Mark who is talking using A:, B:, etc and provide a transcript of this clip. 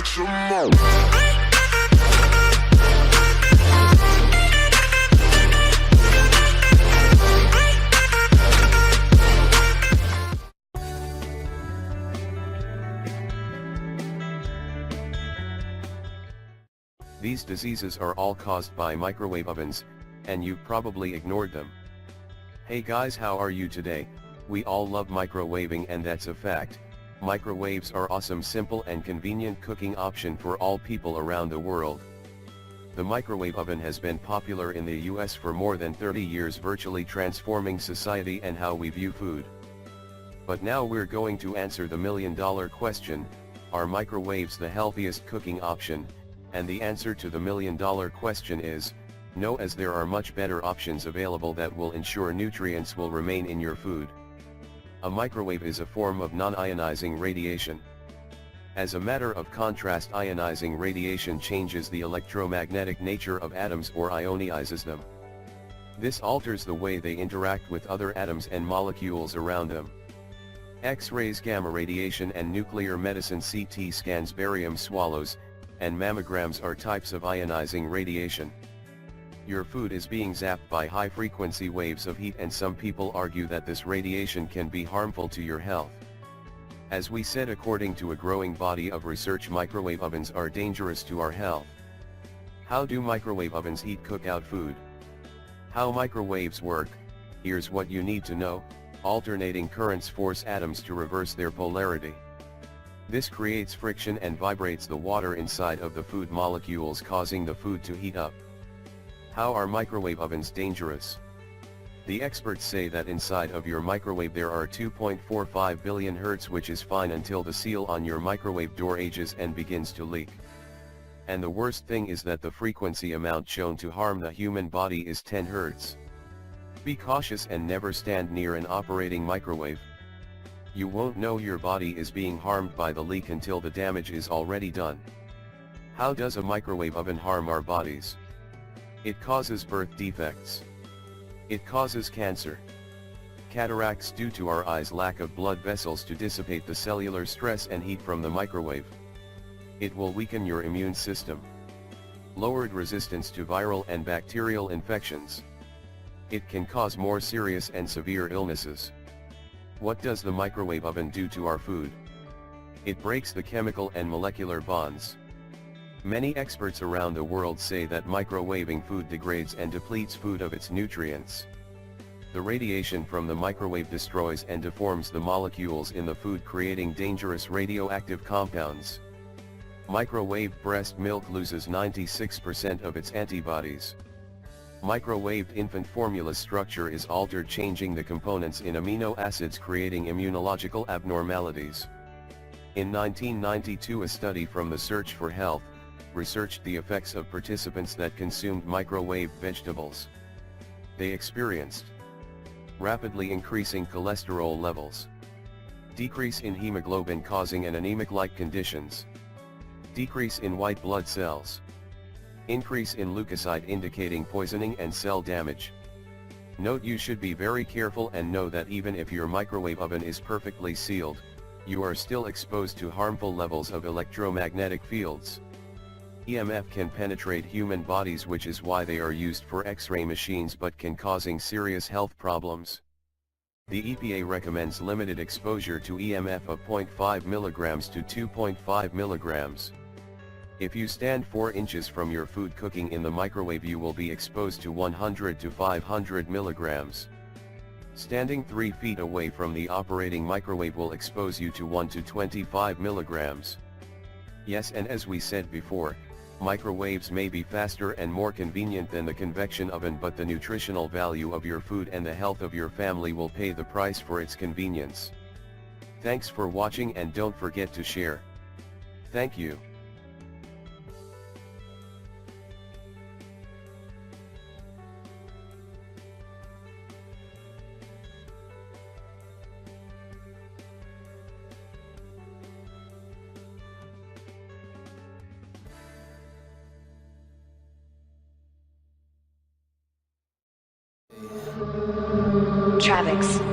A: some more.
B: These diseases are all caused by microwave ovens, and you probably ignored them. Hey guys, how are you today? We all love microwaving, and that's a fact. Microwaves are awesome, simple and convenient cooking option for all people around the world. The microwave oven has been popular in the US for more than 30 years, virtually transforming society and how we view food. But now we're going to answer the million-dollar question: are microwaves the healthiest cooking option? And the answer to the million-dollar question is no, as there are much better options available that will ensure nutrients will remain in your food. A microwave is a form of non-ionizing radiation. As a matter of contrast, ionizing radiation changes the electromagnetic nature of atoms or ionizes them. This alters the way they interact with other atoms and molecules around them. X-rays, gamma radiation, and nuclear medicine CT scans, barium swallows, and mammograms are types of ionizing radiation. Your food is being zapped by high-frequency waves of heat, and some people argue that this radiation can be harmful to your health. As we said, according to a growing body of research, microwave ovens are dangerous to our health. How do microwave ovens heat cookout food? How microwaves work? Here's what you need to know. Alternating currents force atoms to reverse their polarity. This creates friction and vibrates the water inside of the food molecules, causing the food to heat up. How are microwave ovens dangerous? The experts say that inside of your microwave there are 2.45 billion Hertz, which is fine until the seal on your microwave door ages and begins to leak. And the worst thing is that the frequency amount shown to harm the human body is 10 Hertz. Be cautious and never stand near an operating microwave. You won't know your body is being harmed by the leak until the damage is already done. How does a microwave oven harm our bodies? It causes birth defects. It causes cancer. Cataracts due to our eyes' lack of blood vessels to dissipate the cellular stress and heat from the microwave. It will weaken your immune system. Lowered resistance to viral and bacterial infections. It can cause more serious and severe illnesses. What does the microwave oven do to our food? It breaks the chemical and molecular bonds. Many experts around the world say that microwaving food degrades and depletes food of its nutrients. The radiation from the microwave destroys and deforms the molecules in the food, creating dangerous radioactive compounds. Microwaved breast milk loses 96% of its antibodies. Microwaved infant formula structure is altered, changing the components in amino acids, creating immunological abnormalities. In 1992, a study from the Search for Health researched the effects of participants that consumed microwaved vegetables. They experienced rapidly increasing cholesterol levels, decrease in hemoglobin causing an anemic-like conditions, decrease in white blood cells, increase in leukocyte indicating poisoning and cell damage. Note: you should be very careful and know that even if your microwave oven is perfectly sealed, you are still exposed to harmful levels of electromagnetic fields. EMF can penetrate human bodies, which is why they are used for X-ray machines, but can causing serious health problems. The EPA recommends limited exposure to EMF of 0.5 mg to 2.5 mg. If you stand 4 inches from your food cooking in the microwave, you will be exposed to 100 to 500 mg. Standing 3 feet away from the operating microwave will expose you to 1 to 25 mg. Yes, and as we said before, microwaves may be faster and more convenient than the convection oven, but the nutritional value of your food and the health of your family will pay the price for its convenience. Thanks for watching, and don't forget to share. Thank you.
C: Travix.